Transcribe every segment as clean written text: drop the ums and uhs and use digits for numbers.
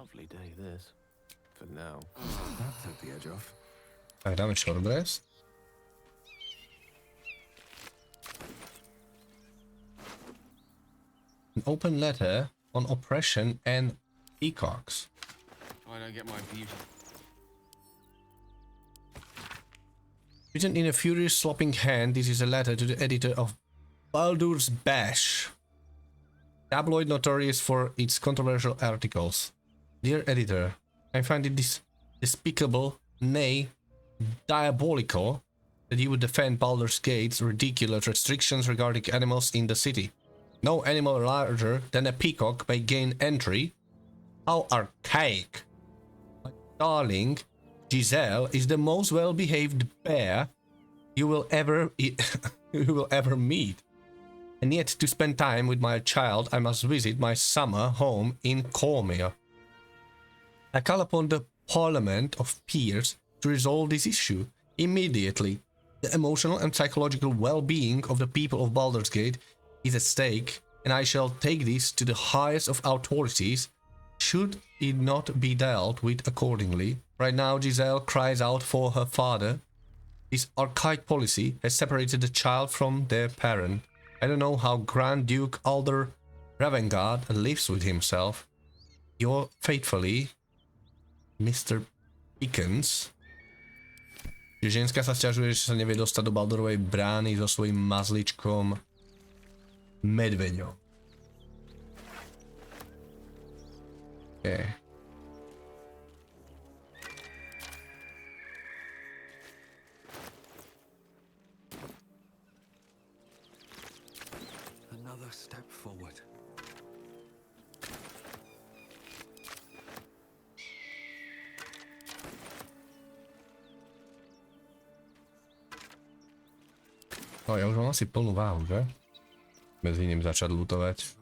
Lovely day this. For now. That took the edge off. Tak, dáme short rest. An open letter on oppression and peacocks. I don't get my beauty. Written in a furious slopping hand, this is a letter to the editor of Baldur's Bash, tabloid notorious for its controversial articles. Dear editor, I find it despicable, nay, diabolical, that you would defend Baldur's Gate's ridiculous restrictions regarding animals in the city. No animal larger than a peacock may gain entry. How archaic! My darling, Giselle is the most well-behaved bear you will ever meet. And yet, to spend time with my child, I must visit my summer home in Cormier. I call upon the Parliament of Peers to resolve this issue immediately. The emotional and psychological well-being of the people of Baldur's Gate is at stake, and I shall take this to the highest of authorities, should it not be dealt with accordingly. Right now, Giselle cries out for her father. This archaic policy has separated the child from their parent. I don't know how Grand Duke Alder Ravengard lives with himself. Your faithfully, Mr. Pickens. Ženská sa sťažuje, že sa nevie dostať do Baldurovej brány so svojím mazličkom medveďom. Okay. Another step forward. No, ja už mám asi plnú váhu, že? Medzi ním začať lutovať.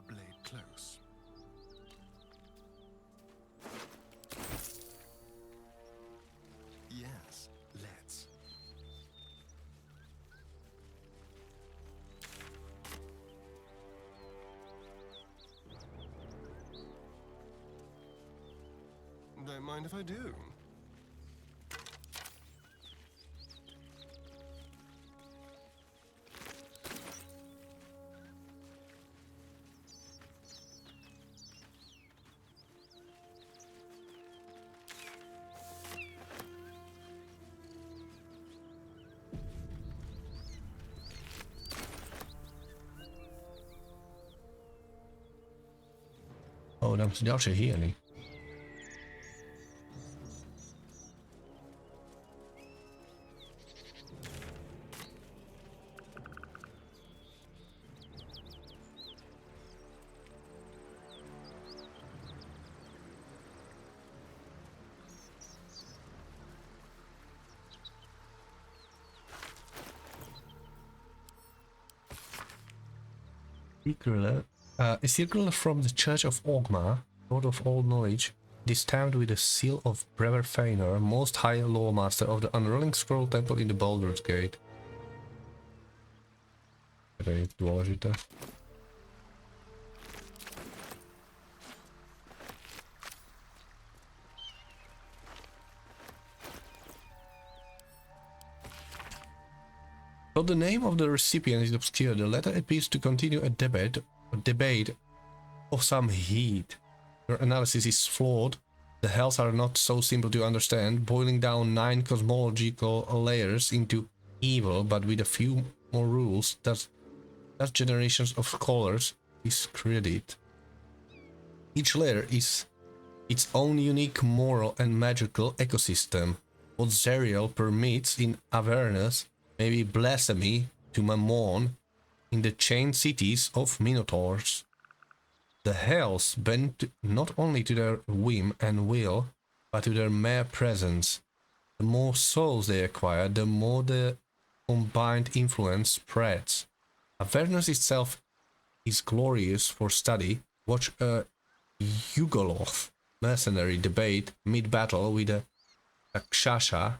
Don't mind if I do. Oh, dám si ďalšie hyeny. A circular from the Church of Ogma, Lord of all knowledge, it is stamped with the seal of Brever Feanor, most high lawmaster of the unrolling scroll temple in the Baldur's Gate. To je dôležité. Though the name of the recipient is obscure, the letter appears to continue a debate of some heat. Your analysis is flawed. The hells are not so simple to understand, boiling down 9 cosmological layers into evil, but with a few more rules that generations of scholars discredit. Each layer is its own unique moral and magical ecosystem. What Zerial permits in awareness may be blasphemy to Mammon in the chained cities of Minotaurs. The hells bend not only to their whim and will, but to their mere presence. The more souls they acquire, the more the combined influence spreads. Avernus itself is glorious for study. Watch a Yugoloth mercenary debate mid-battle with a Rakshasa,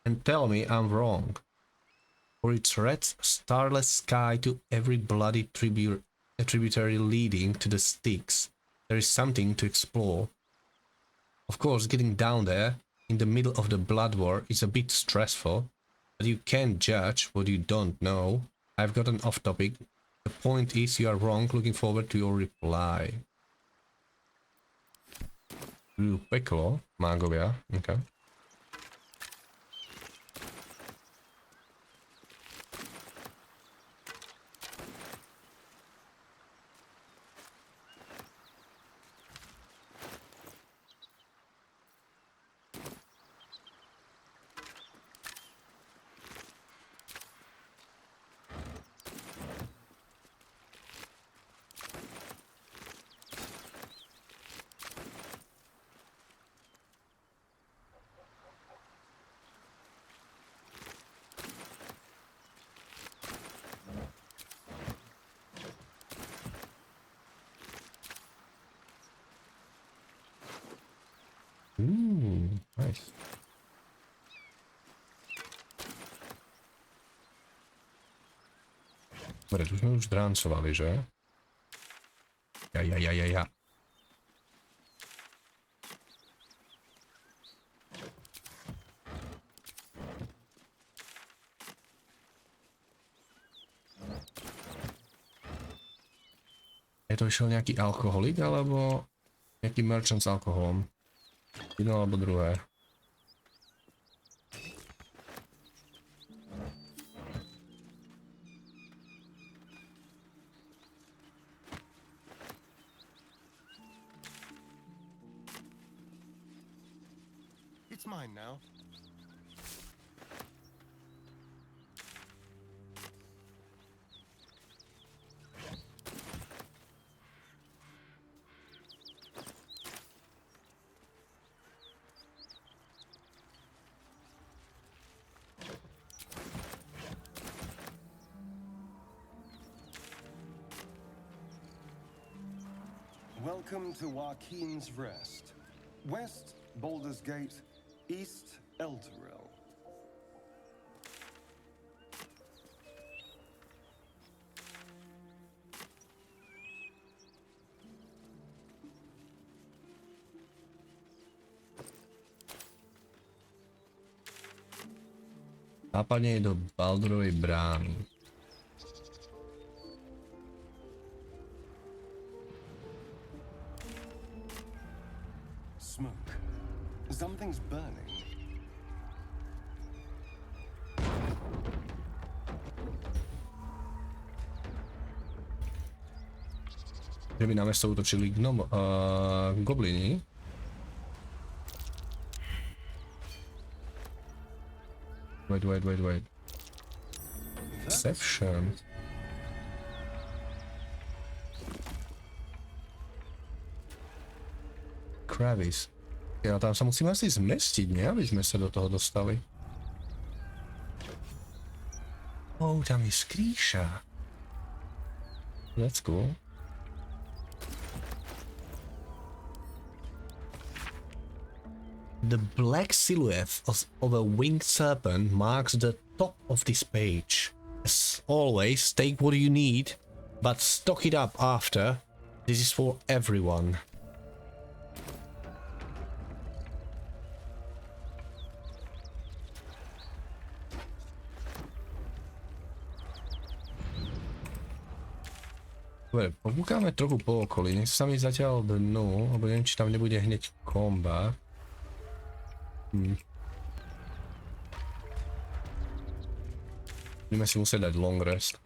and tell me I'm wrong. For its red, starless sky to every bloody tributary leading to the Styx, There is something to explore. Of course, getting down there in the middle of the blood war is a bit stressful, but you can't judge what you don't know. I've gotten off topic. The point is you are wrong. Looking forward to your reply. Peklo, mágovia. Okay. Nice. Dobre, tu sme už dráncovali, že? Ja. Je to išiel nejaký alkoholik, alebo nejaký merchant s alkoholom? Jedno alebo druhé. It's mine now. Welcome to Joaquin's Rest. West, Baldur's Gate. East, Elturel. Západne je do Baldurovej brány. Smoke. Something's burning. Že by na mesto útočili goblini. Wait. Deception. Kravis. Ja, tam sa musíme asi zmestiť, nie? Aby sme sa do toho dostali. Tam je skrýša. That's cool. The black silhouette of a winged serpent marks the top of this page. As always, take what you need, but stock it up after. This is for everyone. Dobre, pobúkáme trochu po okolí, nech sa mi zatiaľ dnu, lebo neviem, či tam nebude hneď komba. Budeme si musieť dať long rest.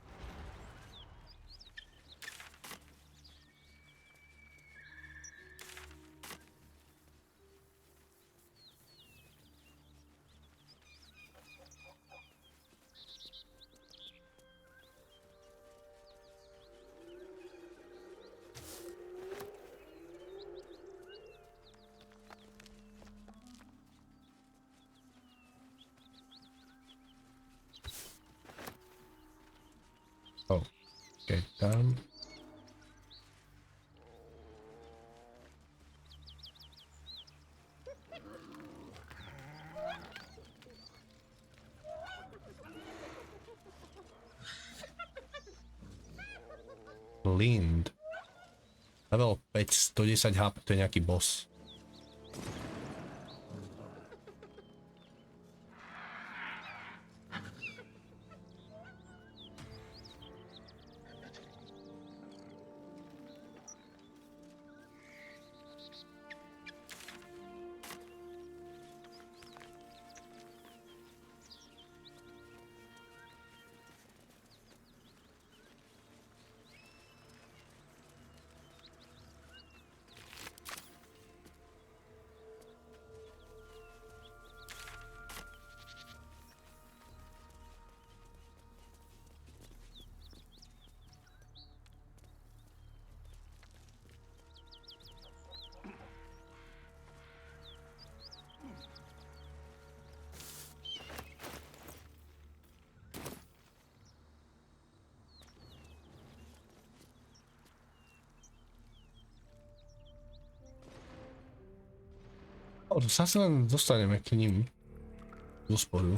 Okay, tam. Lind. Level 5, 110 HP, to je nejaký boss. Zase len dostaneme k ním do spodu.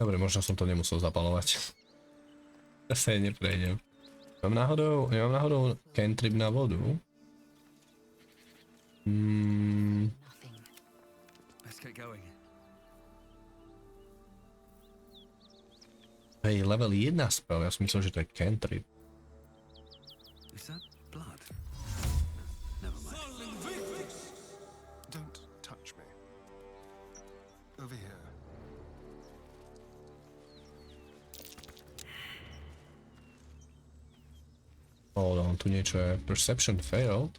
Dobre, možno som to nemusel zapalovať. Zase neprejdem. Nemám náhodou cantrip na vodu? Hej, level 1 spell, ja som myslel, že to je cantrip. Don't touch me. Over here. Hold on, tu niečo je. Perception failed.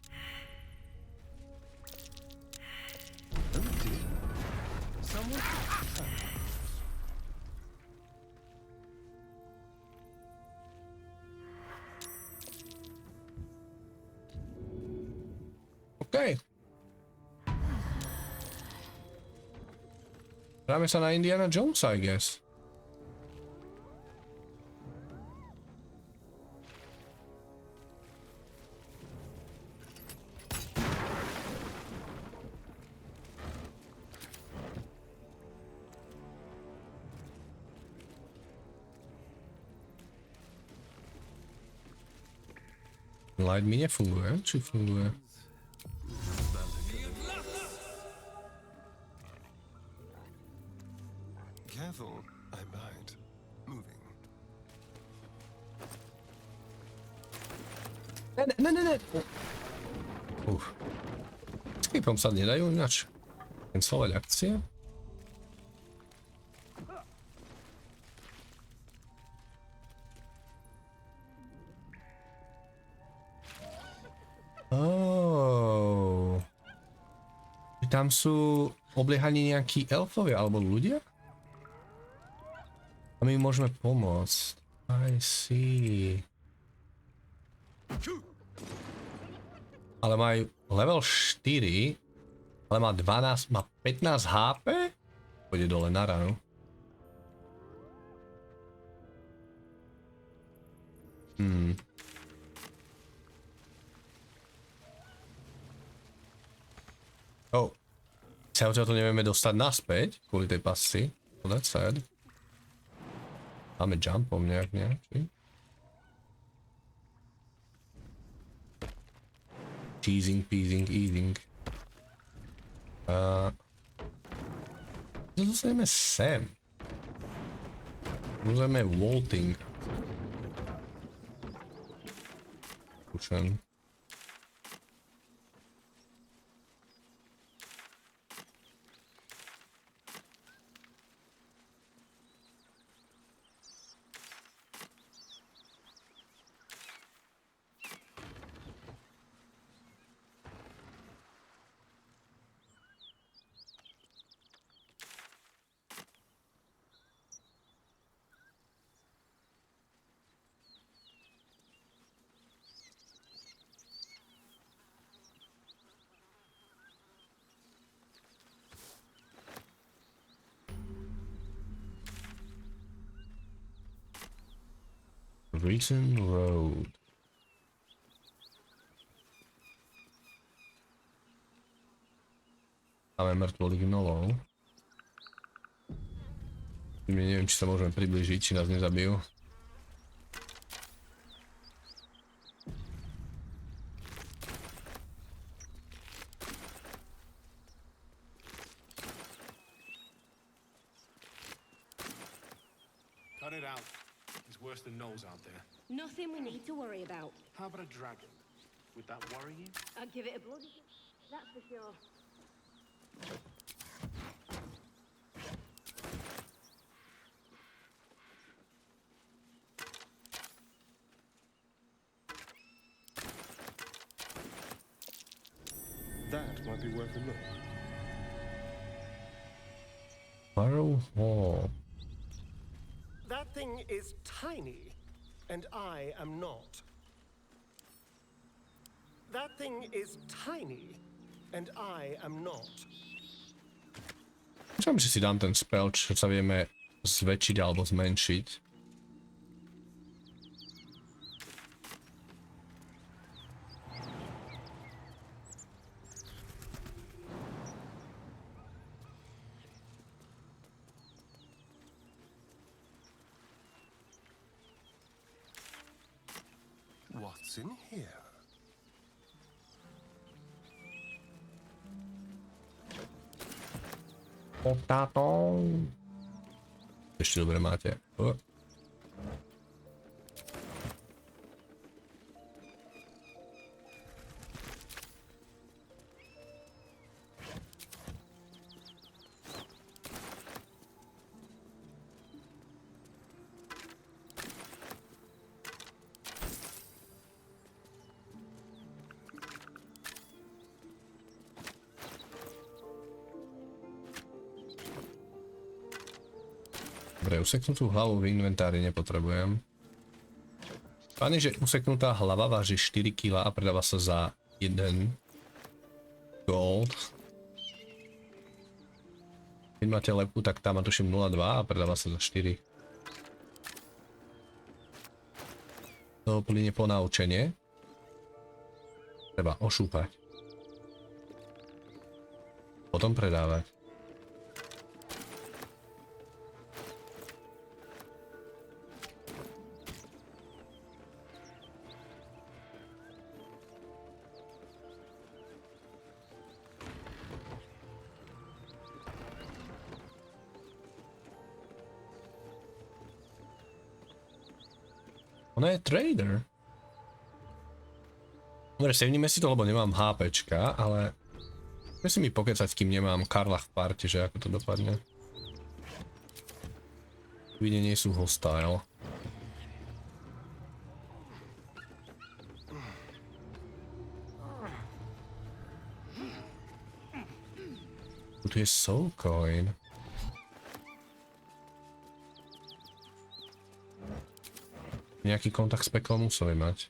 OK. Hráme sa na Indiana Jones, I guess. Light mi nefunguje, či funguje? Careful, I bite. Moving. Ne. Escapeom sa nedajú ináč cancelovať akcie? Tam sú obliehaní nejakí elfovia alebo ľudia? A my im môžeme pomôcť. I see. Ale majú level 4, ale má 12, má 15 HP? Pôjde dole na ranu. Oh. Sa to nevieme dostať naspäť kvôli tej pasci. Well, that's sad. Máme jumpom nejak nejaký. Cheesing, peasing, eating. Dostaneme sem. Dostaneme vaulting. Učen. Reason Road. Máme mŕtvolých gnolov. Neviem, či sa môžeme priblížiť, či nás nezabijú. Cut it out. It's worse than gnolls out there. Nothing we need to worry about. How about a dragon? Would that worry you? I'd give it a bloody... That's for sure. That might be worth a look. Barrow Hall. That thing is tiny, and I am not. That thing is tiny, and I am not. Myslím, že si dám ten spell, čo sa vieme zväčšiť alebo zmenšiť. What's in here? Potato. Ešte dobre máte. Dobre, useknutú hlavu v inventári nepotrebujem. Fajn je, že useknutá hlava váži 4 kg a predáva sa za 1 gold. Keď máte lepku, tak tá má tuším 0,2 a predáva sa za 4. To plyne po naučenie. Treba ošúpať. Potom predávať. Ona je trader. Dobre, sevníme si to, lebo nemám HPčka, ale musím mi pokecať, kým nemám Karla v parte, že ako to dopadne. Vidie nie sú hostile. Tu je soul coin. Nejaký kontakt s peklom museli mať.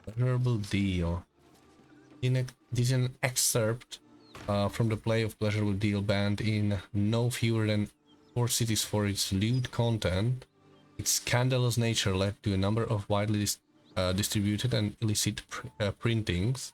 Pleasurable deal. This is an excerpt from the play of Pleasurable Deal banned in no fewer than 4 cities for its lewd content. Its scandalous nature led to a number of widely distributed and illicit printings.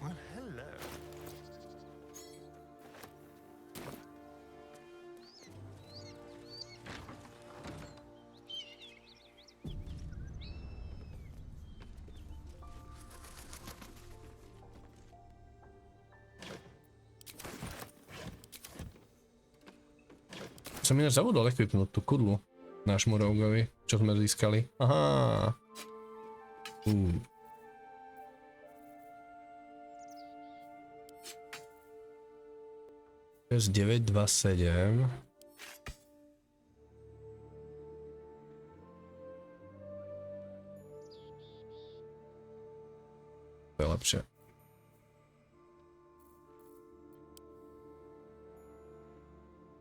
Well, hello. Som ináč zabudol equipnúť tú kudlu nášmu rogovi, čo sme získali. Aha. 9, 2, 7. To je lepšie.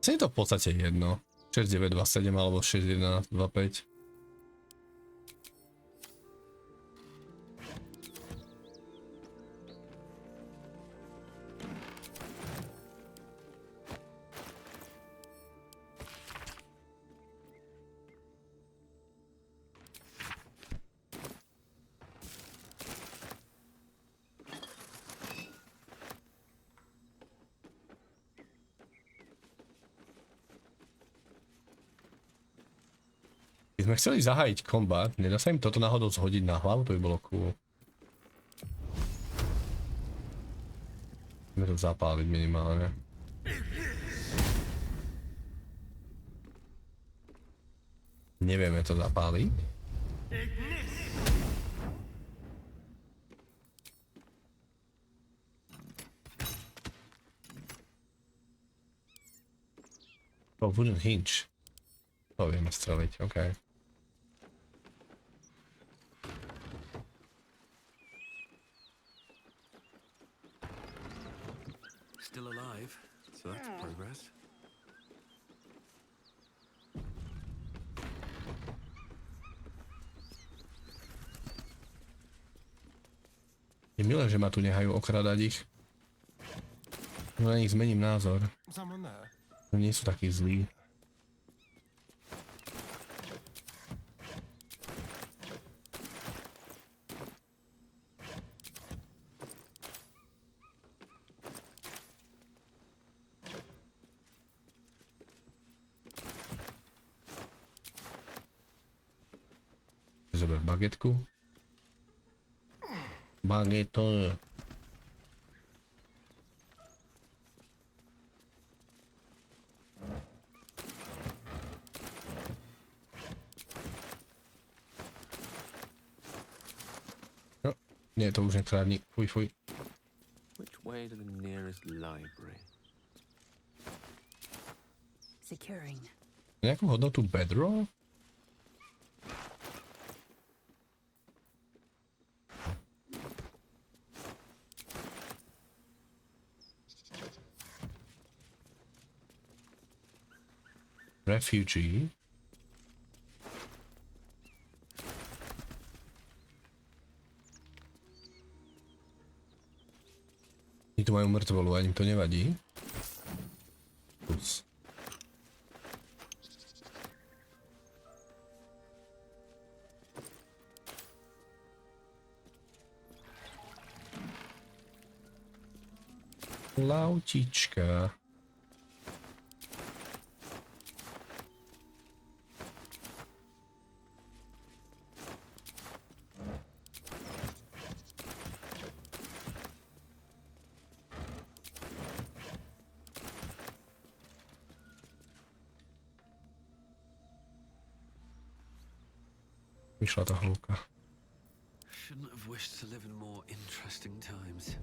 Je to v podstate jedno. 6927 alebo 6125. Sme chceli zahájiť kombat, nedá sa im toto náhodou zhodiť na hlavu, to by bolo cool. Ideme to zapáliť minimálne. Nevieme to zapáliť. Oh, wooden hinge. To vieme streliť, okej. Still alive, so that's progress. Je milé, že ma tu nehajú okradať ich. No na nich zmením názor. Someone there? Nie sú takí zlí. Zober bagetku. Bageto. No, nie, to už nekradni. Fuj, fuj. Which way to the nearest library? Securing. Nejakú hodnotu bedroll? Refugee. Oni tu majú mŕtvolu, ani im to nevadí. Plus. Lautička. Vyšla tá hĺbka. Shouldn't have wished to live in more interesting times.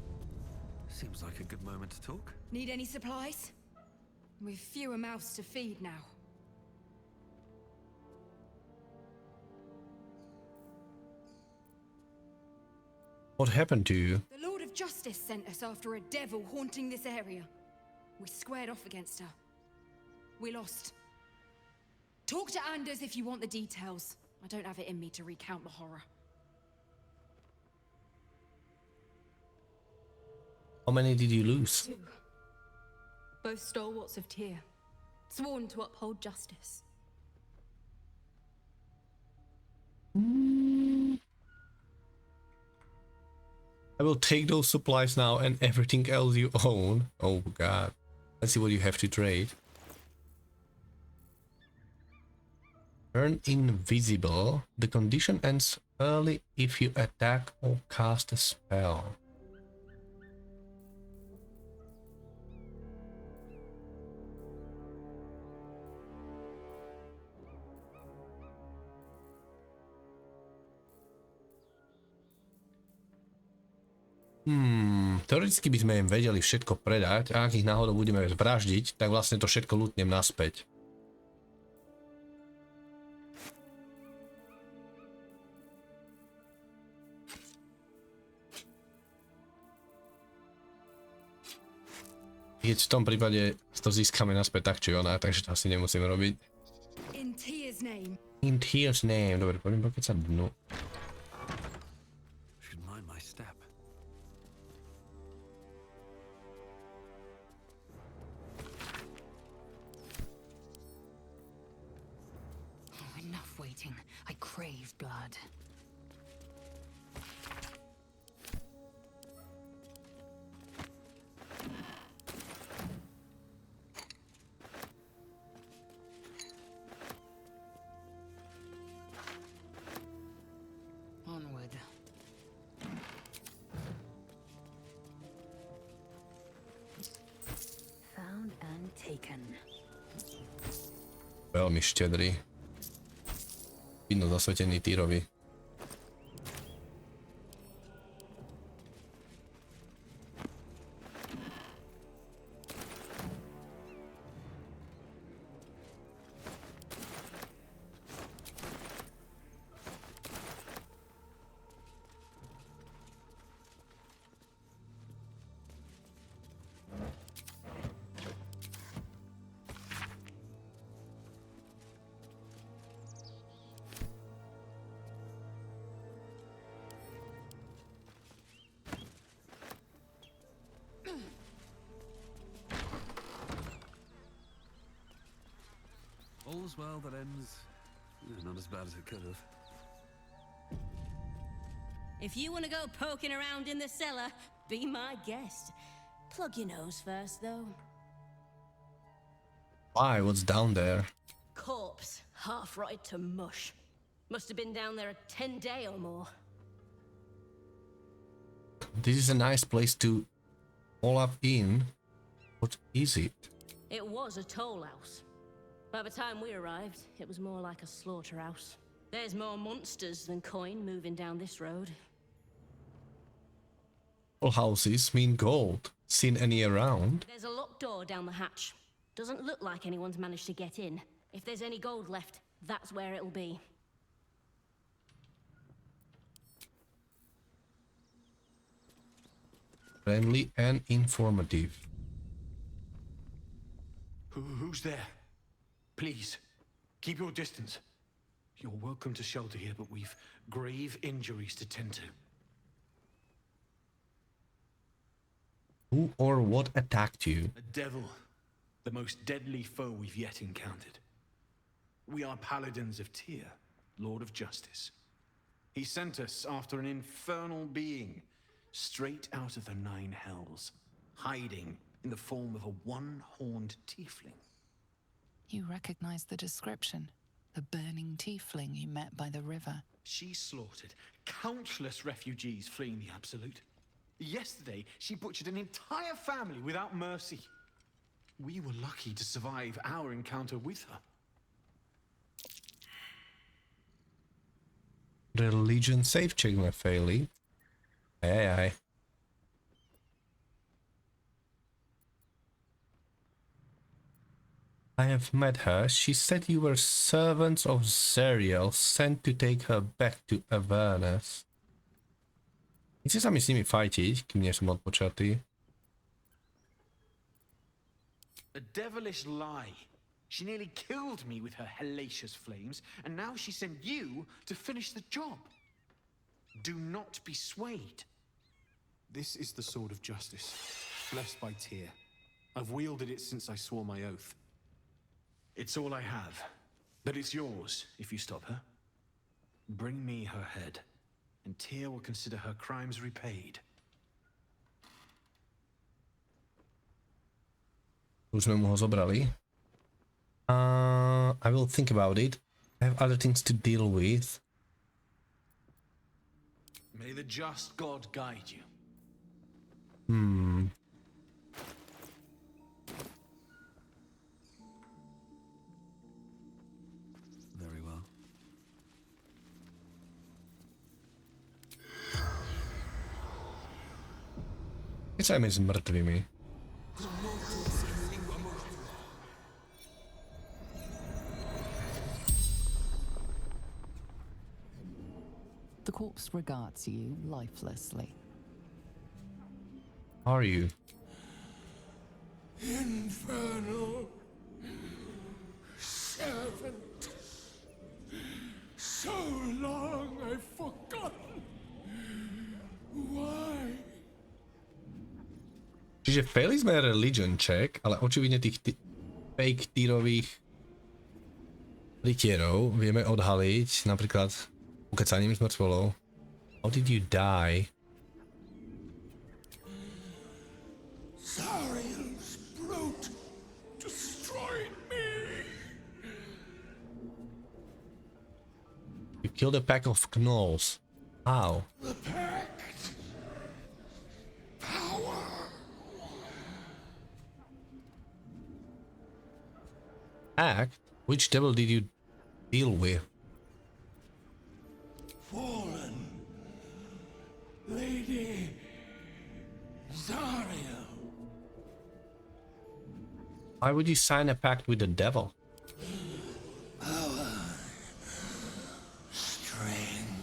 Seems like a good moment to talk. Need any supplies? We've fewer mouths to feed now. What happened to you? The Lord of Justice sent us after a devil haunting this area. We squared off against her. We lost. Talk to Anders if you want the details. I don't have it in me to recount the horror. How many did you lose? 2. Both stalwarts of Tyr, sworn to uphold justice. I will take those supplies now and everything else you own. Oh god. Let's see what you have to trade. Turn invisible. The condition ends early if you attack or cast a spell. Teoreticky by sme im vedeli všetko predať a ak ich náhodou budeme vraždiť, tak vlastne to všetko lutnem naspäť. Keď v tom prípade to získame naspäť tak či onak, takže to asi nemusím robiť. In Tyr's name. In Tyr's name. Dobre, poďme pokecať dnu. Should mind my step. Oh, enough waiting. I crave blood. Onward. Found and taken. Veľmi štedrý. Vidno zasvetený Tyrovi. All's well that ends not as bad as it could have. If you want to go poking around in the cellar, be my guest. Plug your nose first, though. Why? What's down there? Corpse, half rotted to mush. Must have been down there a 10-day or more. This is a nice place to all up in. What is it? It was a toll house. By the time we arrived, it was more like a slaughterhouse. There's more monsters than coin moving down this road. All houses mean gold. Seen any around? There's a locked door down the hatch. Doesn't look like anyone's managed to get in. If there's any gold left, that's where it'll be. Friendly and informative. Who's there? Please, keep your distance. You're welcome to shelter here, but we've grave injuries to tend to. Who or what attacked you? A devil, the most deadly foe we've yet encountered. We are paladins of Tyra, Lord of Justice. He sent us after an infernal being, straight out of the Nine Hells, hiding in the form of a one-horned tiefling. You recognize the description. The burning tiefling you met by the river. She slaughtered countless refugees fleeing the Absolute. Yesterday, she butchered an entire family without mercy. We were lucky to survive our encounter with her. Religion safe check my fairly. Aye. I have met her. She said you were servants of Zeriel, sent to take her back to Avernus. Nechci sa mi s nimi fajtiť, kým nie som odpočatý. A devilish lie. She nearly killed me with her hellacious flames, and now she sent you to finish the job. Do not be swayed. This is the sword of justice, blessed by Tyra. I've wielded it since I swore my oath. It's all I have, but it's yours if you stop her. Bring me her head, and Tyra will consider her crimes repaid. Už sme mu ho zobrali. I will think about it. I have other things to deal with. May the just God guide you. Very well. Kecajme s mŕtvými. The corpse regards you lifelessly. Are you? Infernal servant. So long I've forgotten. Why? Čiže faili sme religion check, ale očividne tých fake týrových rytierov vieme odhaliť napríklad pokecaním s mŕtvolou. How did you die? Zariel's brute destroyed me. You killed a pack of gnolls. How? The pact. Power. Act? Which devil did you deal with? Fallen. Lady Zariel. Why would you sign a pact with the devil? Power. Strength.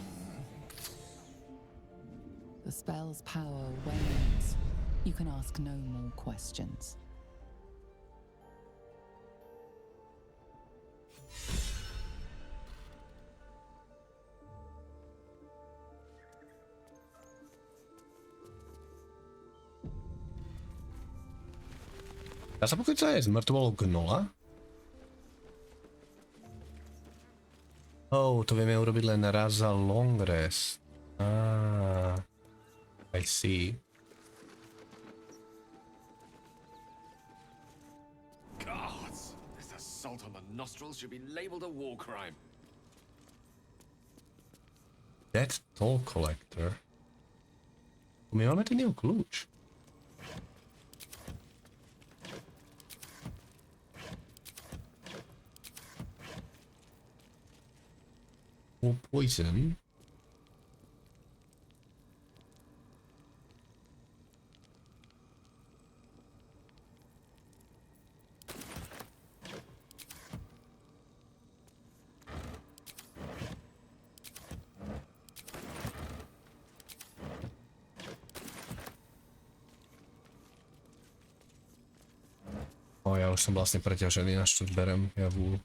The spell's power wanes. You can ask no more questions. Dá sa pokecať aj z mŕtvolou gnola? Oh, to vieme urobiť len raz za long rest. I see. Gods, this assault on the nostrils should be labeled a war crime. That toll collector. My máme ten jeho kľúč. Poison. Ja už som vlastne preťažený, na čo berem javú.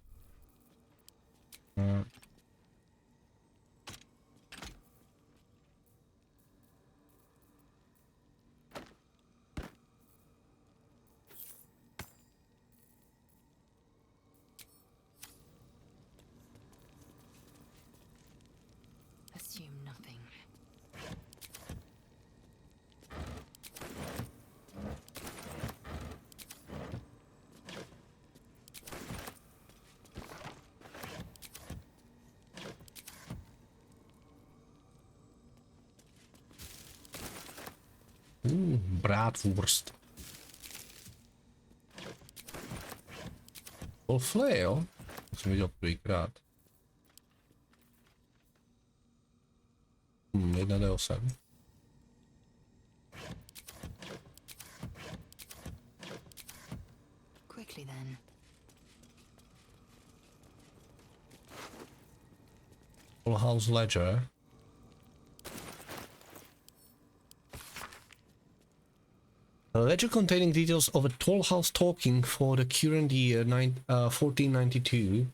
Assume nothing. Bratwurst. Bol flail? To som videl prvýkrát. 1d8. Quickly then. Full house ledger. A ledger containing details of a toll house talking for the current year 1492.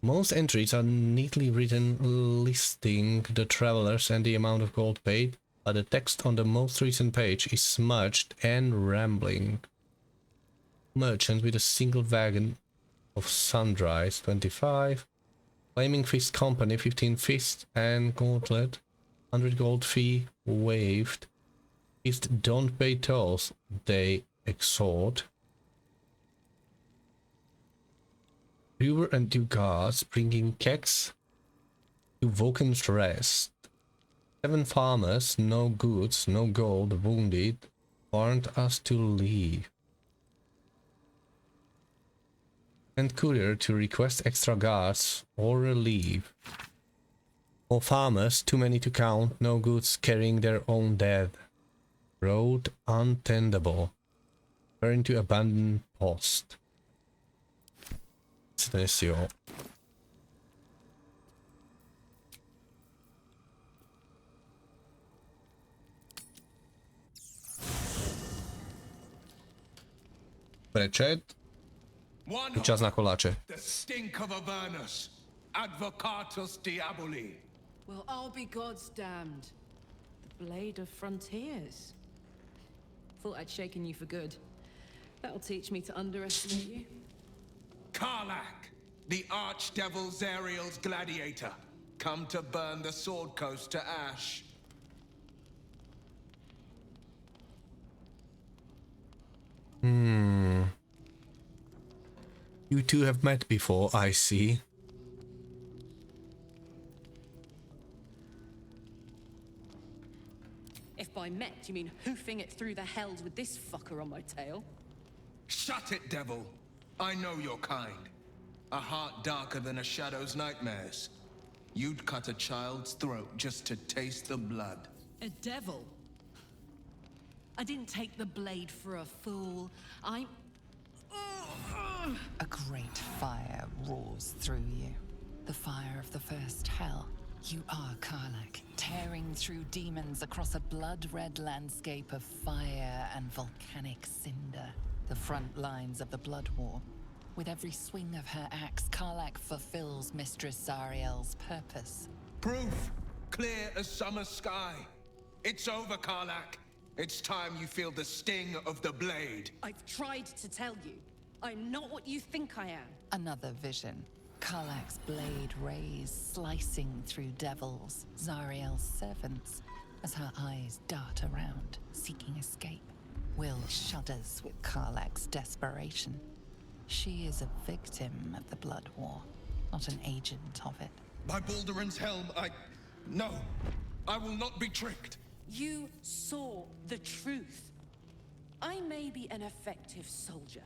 Most entries are neatly written listing the travelers and the amount of gold paid, but the text on the most recent page is smudged and rambling. Merchant with a single wagon of sundries, 25. Flaming Fist Company, 15 fist and gauntlet, 100 gold fee waived. Fist don't pay tolls, they exhort. Brewer and 2 guards bringing kegs to Vulcan's Rest. 7 farmers, no goods, no gold, wounded, warned us to leave. And courier to request extra guards or relief. 4 farmers, too many to count, no goods, carrying their own dead. Road untendable. Turn to abandoned post. Dnes jo. Prečet. Čas na koláče. The stink of Avernus. Advocatus diaboli. Well, I'll be God's damned. The blade of frontiers. Thought I'd shaken you for good. That'll teach me to underestimate you. Karlach, the archdevil Zariel's gladiator, come to burn the Sword Coast to ash. You two have met before, I see. If by met you mean hoofing it through the hells with this fucker on my tail. Shut it, devil. I know your kind. A heart darker than a shadow's nightmares. You'd cut a child's throat just to taste the blood. A devil? I didn't take the blade for a fool. I'm... A great fire roars through you. The fire of the first hell. You are Karlach, tearing through demons across a blood-red landscape of fire and volcanic cinder. The front lines of the Blood War. With every swing of her axe, Karlach fulfills Mistress Zariel's purpose. Proof! Clear as summer sky. It's over, Karlach. It's time you feel the sting of the blade. I've tried to tell you. I'm not what you think I am. Another vision. Karlach's blade rays slicing through devils, Zariel's servants, as her eyes dart around, seeking escape. Will shudders with Karlach's desperation. She is a victim of the Blood War, not an agent of it. By Balduran's helm, No, I will not be tricked. You saw the truth. I may be an effective soldier,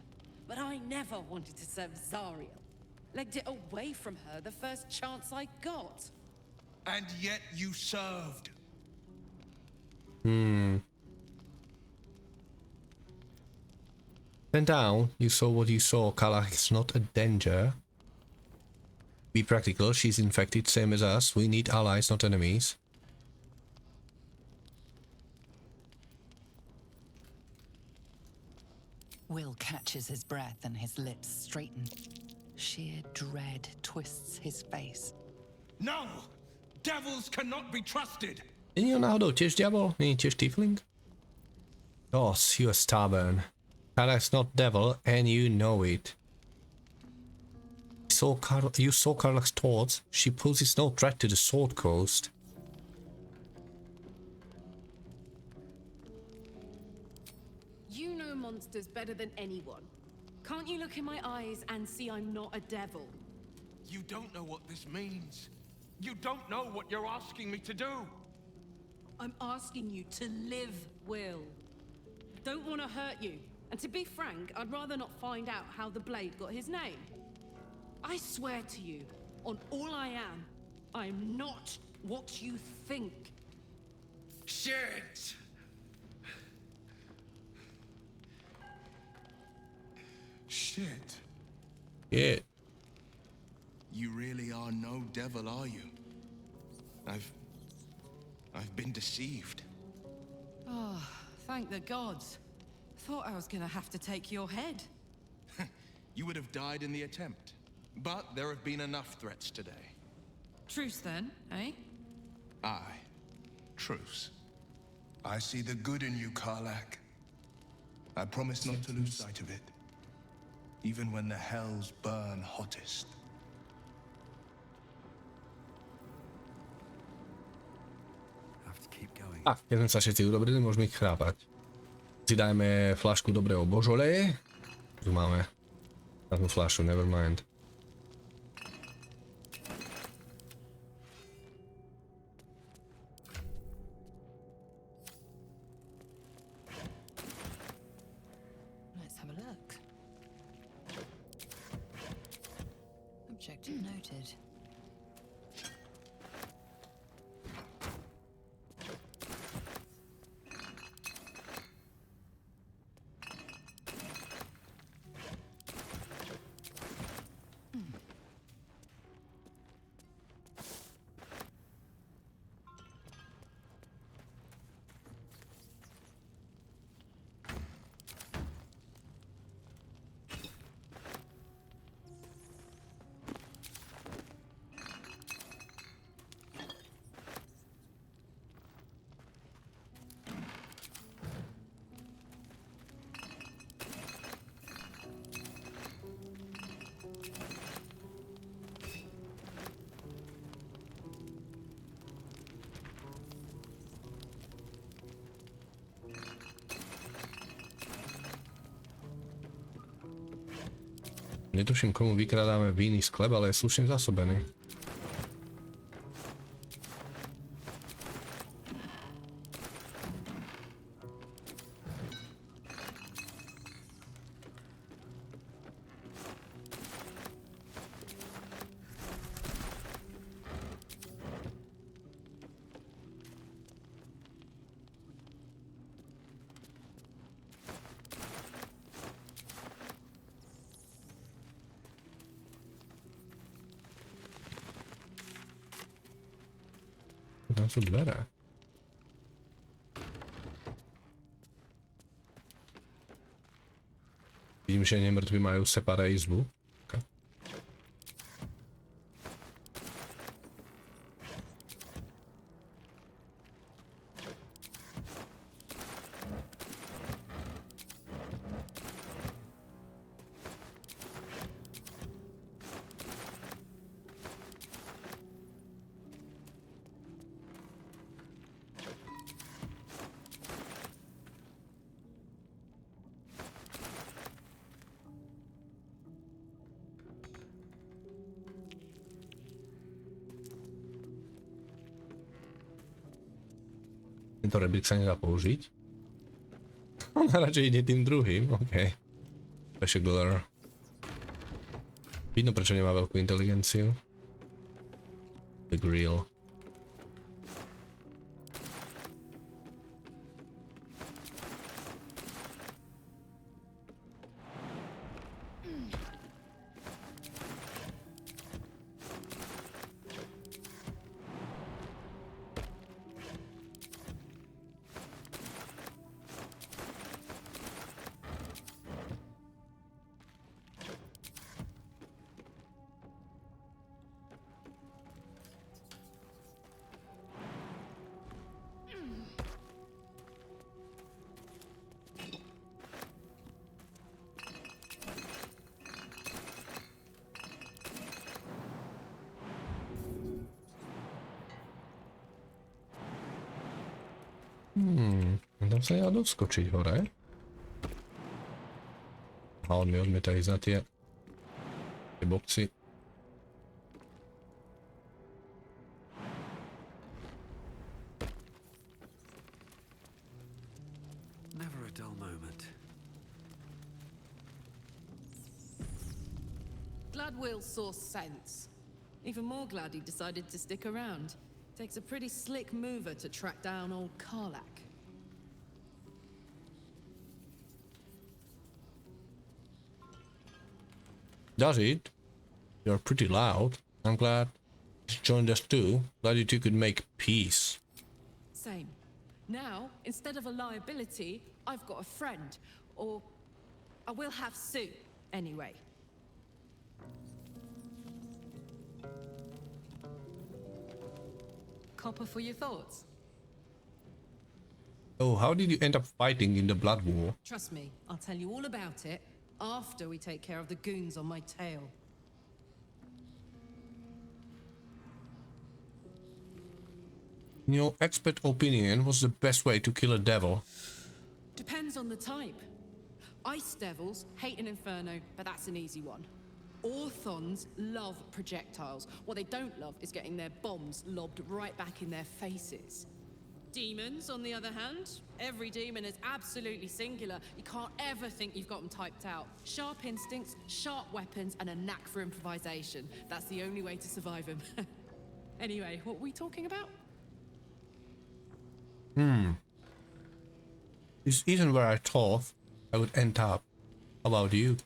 but I never wanted to serve Zariel. Legged it away from her the first chance I got. And yet you served. Then down, you saw what you saw. Karlach is not a danger. Be practical, she's infected, same as us. We need allies, not enemies. Will catches his breath and his lips straighten. Sheer dread twists his face. No! Devils cannot be trusted! Není on náhodou tiež diabol? Není tiež tiefling? Yes, you are stubborn. Karlach's not devil, and you know it. You saw Karlach's thoughts. She poses no threat to the Sword Coast. You know monsters better than anyone. Can't you look in my eyes and see I'm not a devil? You don't know what this means. You don't know what you're asking me to do. I'm asking you to live, Will. Don't want to hurt you. And to be frank, I'd rather not find out how the blade got his name. I swear to you, on all I am, I'm not what you think. Shit! Shit. Yeah. You really are no devil, are you? I've been deceived. Oh, thank the gods. Thought I was gonna have to take your head. You would have died in the attempt. But there have been enough threats today. Truce then, eh? Aye. Truce. I see the good in you, Karlach. I promise not to lose sight of it. Even when the hells burn hottest. Have to keep going. A, keď sme sa všetci urobili, môžeme ich chrápať. Si dajme flašku dobrého božole. Tu máme. Takú flašu, nevermind. Let's have a look. Objective noted. Netuším, komu vykradáme víny sklep, ale je slušne zásobený. Tam sú dvere. Vidím, že nemrtví majú separé izbu. Okay. Tento rebrík sa nedá použiť. On radšej ide tým druhým, ok. Pešegler. Vidno, prečo nemá veľkú inteligenciu. The grill. Tam sa ja doskočiť hore. A on mi odmieta ísť na tie boxy. Never a dull moment. Glad Will saw sense. Even more glad he decided to stick around. Takes a pretty slick mover to track down old Karlak. Does it? You're pretty loud. I'm glad you joined us too. Glad you two could make peace. Same. Now, instead of a liability, I've got a friend. Or I will have Sue, anyway. Copper for your thoughts? Oh, how did you end up fighting in the Blood War? Trust me, I'll tell you all about it after we take care of the goons on my tail. In your expert opinion, what's the best way to kill a devil? Depends on the type. Ice devils hate an inferno, but that's an easy one. Orthons love projectiles. What they don't love is getting their bombs lobbed right back in their faces. Demons, on the other hand, every demon is absolutely singular. You can't ever think you've got them typed out. Sharp instincts, sharp weapons, and a knack for improvisation. That's the only way to survive them. Anyway, what were we talking about? This isn't where I thought I would end up. How about you?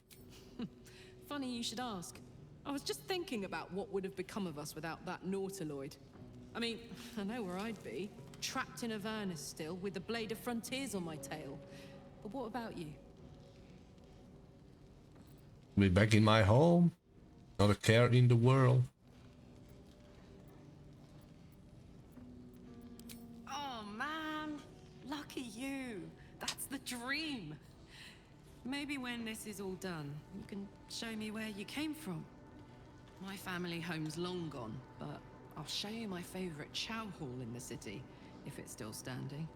Funny you should ask. I was just thinking about what would have become of us without that Nautiloid. I mean, I know where I'd be. Trapped in Avernus still, with the Blade of Frontiers on my tail. But what about you? Be back in my home. Not a care in the world. Oh man, lucky you. That's the dream. Maybe when this is all done, you can show me where you came from. My family home's long gone, but I'll show you my favorite chow hall in the city, if it's still standing.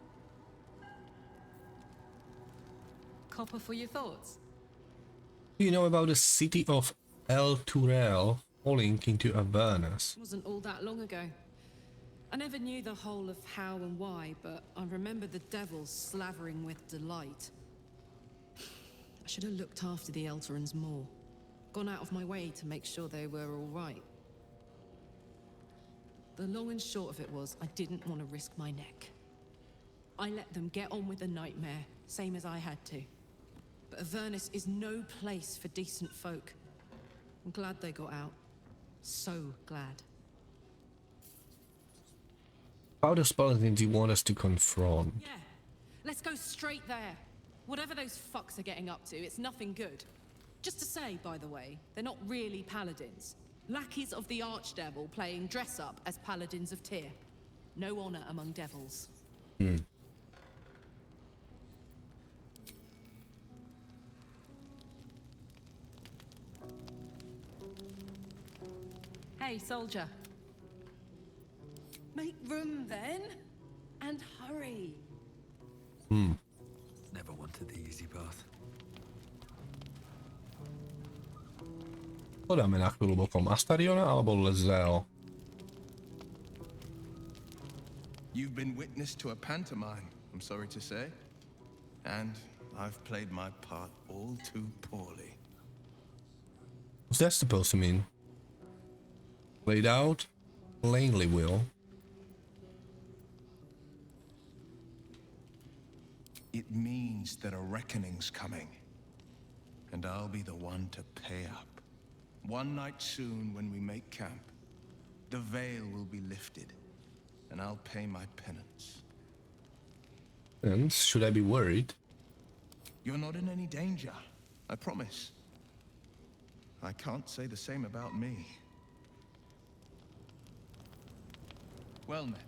Copper for your thoughts? Do you know about the city of El Turel falling into Avernus. Wasn't all that long ago. I never knew the whole of how and why, but I remember the devils slavering with delight. I should have looked after the Elturans more. Gone out of my way to make sure they were all right. The long and short of it was, I didn't want to risk my neck. I let them get on with the nightmare, same as I had to. But Avernus is no place for decent folk. I'm glad they got out. So glad. How does paladin do you want us to confront? Yeah, let's go straight there. Whatever those fucks are getting up to, it's nothing good. Just to say, by the way, they're not really paladins. Lackeys of the Archdevil playing dress-up as paladins of Tyr. No honor among devils. Hey, soldier. Make room, then. And hurry. Never wanted the easy path. Podáme na chvíľu bokom Astariona alebo Lezel? You've been witness to a pantomime, I'm sorry to say. And I've played my part all too poorly. What's that supposed to mean? Played out? Plainly will. It means that a reckoning's coming. And I'll be the one to pay up. One night soon, when we make camp, the veil will be lifted, and I'll pay my penance. And should I be worried? You're not in any danger, I promise. I can't say the same about me. Well met.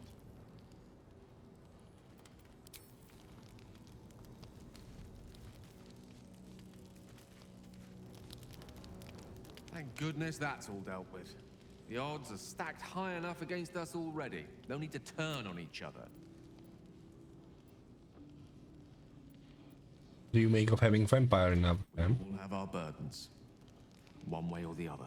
Thank goodness that's all dealt with. The odds are stacked high enough against us already. They'll need to turn on each other. Do you make of having vampire in our camp? We'll have our burdens, one way or the other.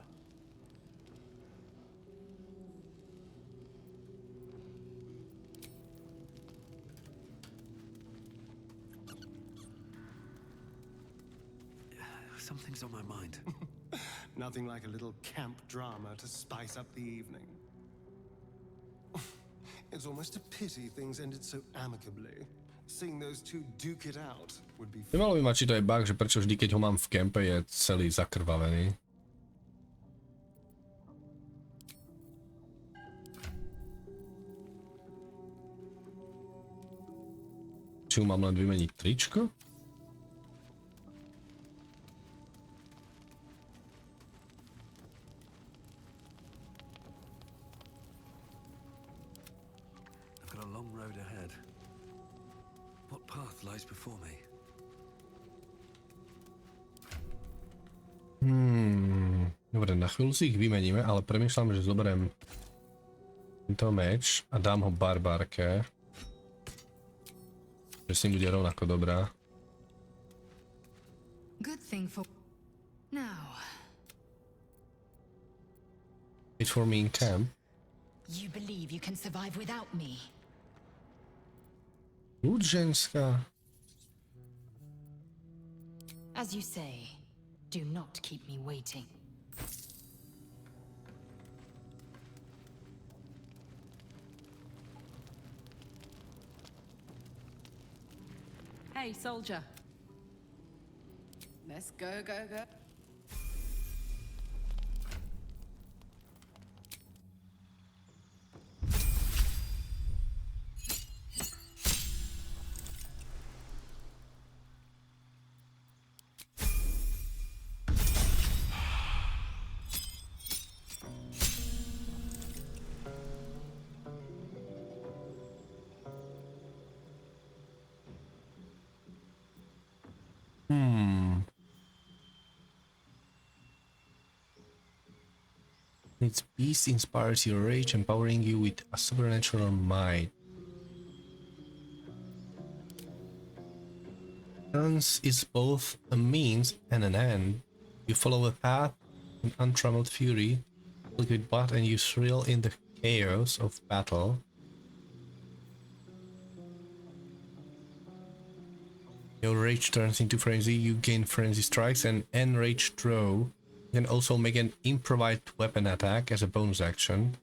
Something's on my mind. Nothing like a little camp drama to spice up the evening. It's almost a pity things ended so amicably. Seeing those two duke it out would be Nemalo by ma, či to je bug, že prečo vždy, keď ho mám v kempe, je celý zakrvavený. Či mu mám len vymeniť tričko? I've got a long road ahead. What path lies before me? Dobre, na chvíľu si ich vymeníme, ale premýšľam, že zoberiem tento meč a dám ho barbárke. Že s ním bude rovnako dobrá. Good thing for now. Wait for me in camp. You believe you can survive without me? Ľud ženská. As you say, do not keep me waiting. Hey, soldier. Let's go, go, go. Its beast inspires your rage, empowering you with a supernatural might. Dance is both a means and an end. You follow a path in untrammeled fury, liquid blood, and you thrill in the chaos of battle. Your rage turns into frenzy, you gain frenzy strikes and enraged throw. You can also make an improvised weapon attack as a bonus action.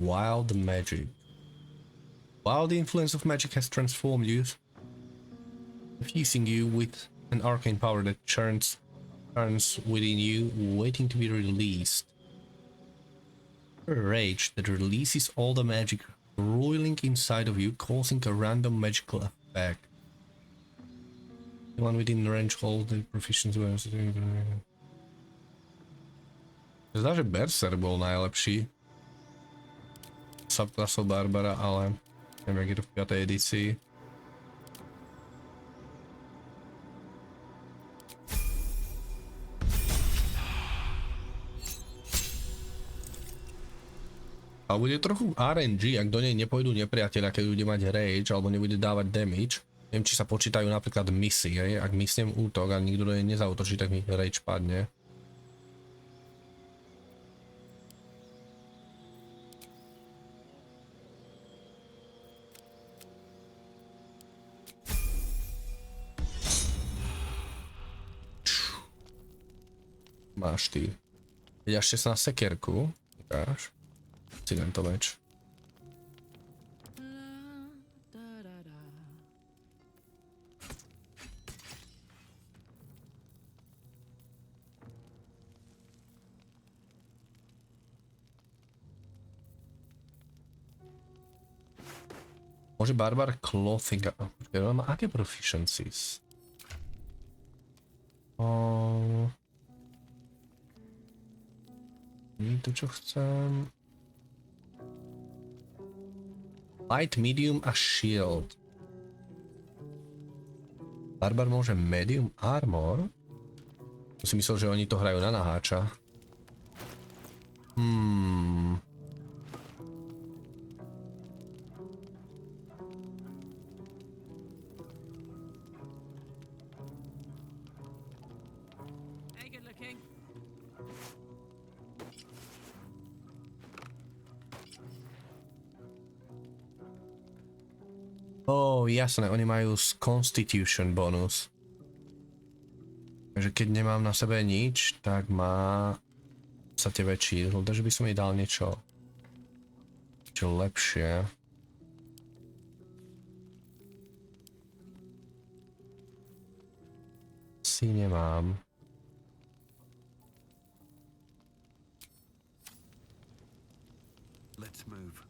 Wild magic. While the influence of magic has transformed you, infusing you with an arcane power that turns within you, waiting to be released. A rage that releases all the magic roiling inside of you, causing a random magical effect. The one within range hold the proficiency. Zdá, že Berserk bol najlepší subklasou Barbara, ale neviem, jak je to v 5. edícii. A bude trochu RNG, ak do nej nepôjdu nepriateľa, keď bude mať rage alebo nebude dávať damage. Neviem, či sa počítajú napríklad misie. Ak misnem útok a nikto do nej nezautočí, tak mi rage padne. Máš ty. Keď až 16 sekerku, ukáž. Si tento meč. Môže barbar clothing. Počkaj, on má aké proficiencies? Nie to, čo chcem. Light, medium a shield. Barbar môže medium armor. To si myslel, že oni to hrajú na naháča. Jasné, oni majú Constitution bonus. Takže keď nemám na sebe nič, tak má sa tie väčší. Takže by som jej dal niečo lepšie. Si nemám. Let's move.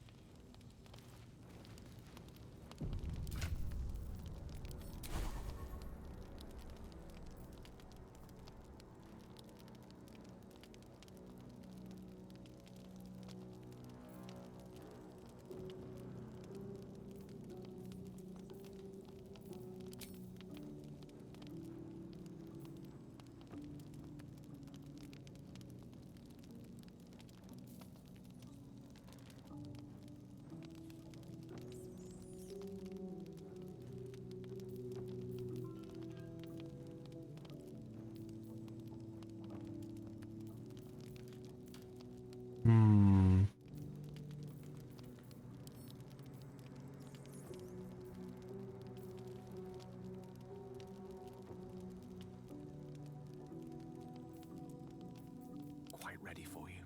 Quite ready for you.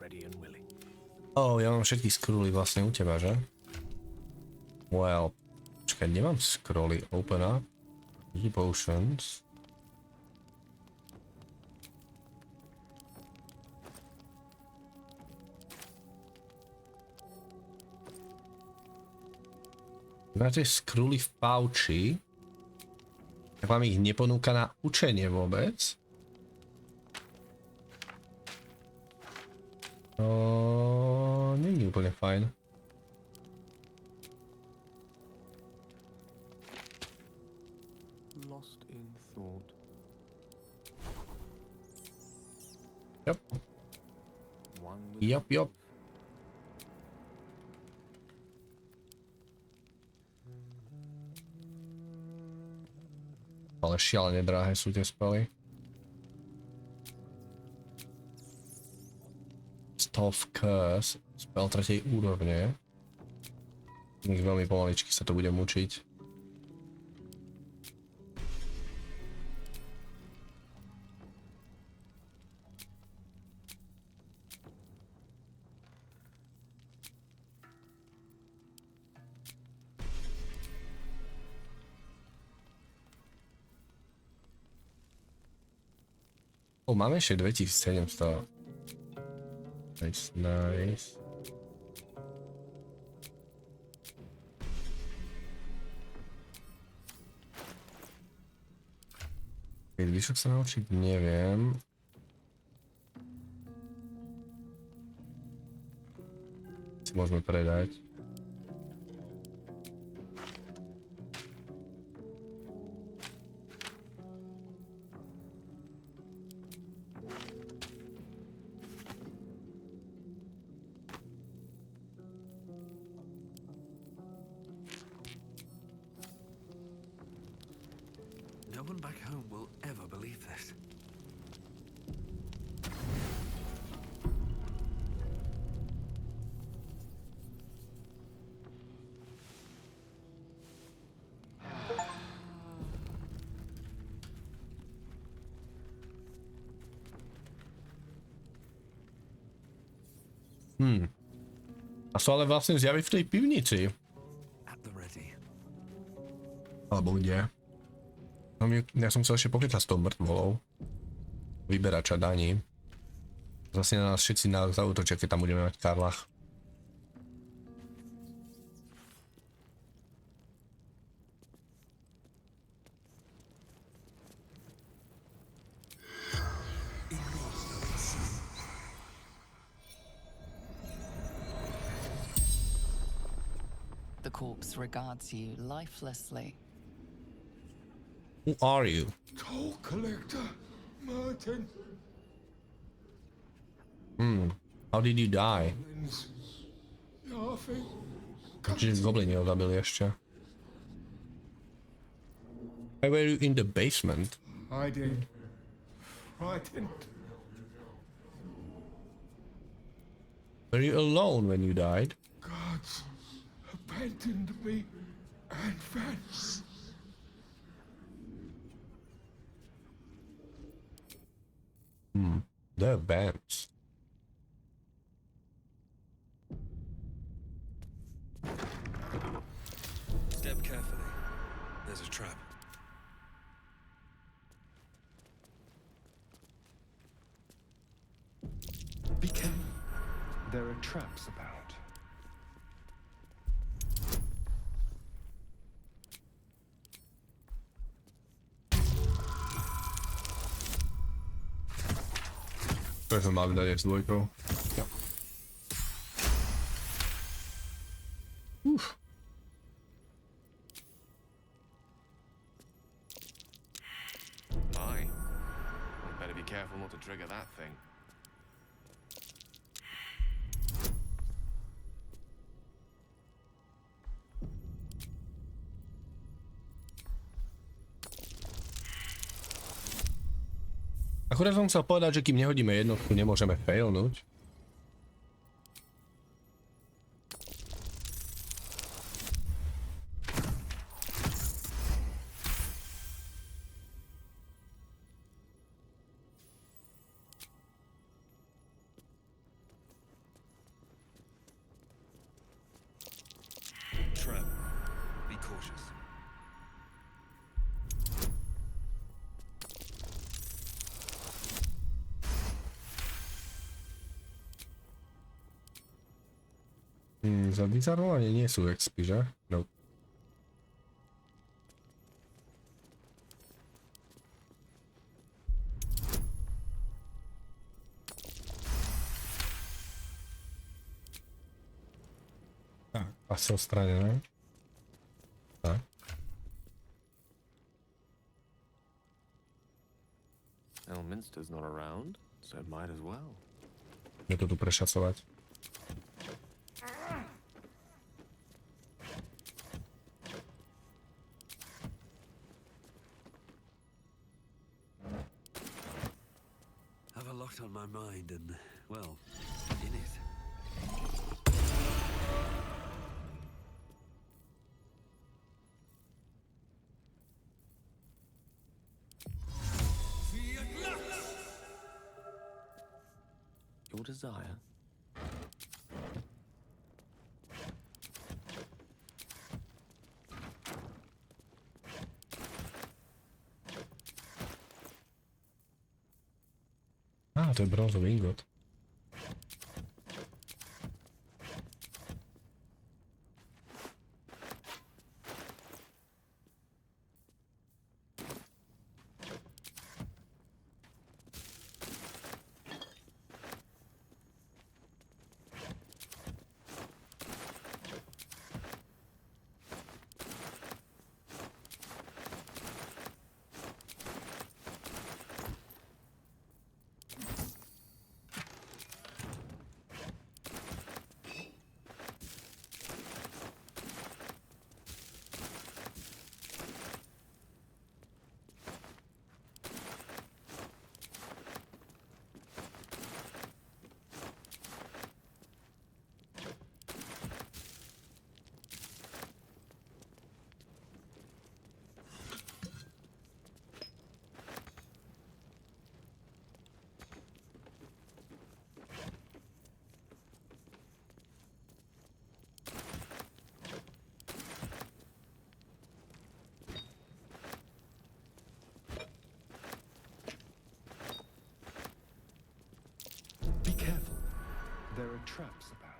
Ready and willing. Ja mám všetky scrolly vlastne u teba, že? Well, počkaj, nemám scrolly. Open up. Potions. Máte scrolly v pouchi. Tak vám ich neponúka na učenie vôbec. Není úplne fajn. lost in thought. Yep. One with Yep. Ale šialene drahé sú tie spely. Stealth Curse, spell 3. úrovne. Veľmi pomaličky sa to bude mučiť. Máme ešte 2700. Nice. Keď vyšok sa naučiť, neviem. Si môžeme predať. No one back home will ever believe this. A sú ale vlastne zjaví v tej pivnici. At the ready. Alebo kde? No, ja som chcel ešte pokecať s tou mŕtvolou. Vyberača daní. Zase na nás všetci zaútočia, keď tam budeme mať karlach. The corpse regards you lifelessly. Who are you? Toll collector, Martin. How did you die? Laughing. Čiže goblini ho zabili ešte. Why were you in the basement? Hiding. Frightened. Were you alone when you died? Gods abandoned me and vanished. They're bands. Step carefully. There's a trap. Be careful. There are traps about. To som mal vydať s dvojkou. Ja. My. I'd better be careful not to trigger that thing. Akurát som chcel povedať, že kým nehodíme jednotku, nemôžeme failnúť. Trap. Be cautious. Za vyzarovanie nie sú expy, že? No. Tak, asi odstranené. Tak. Elminster's not around, so might as well. Je to tu prešacovať. Have a lot on my mind and, well, in it. Your desire? To je bronzový ingot. Be careful. There are traps about.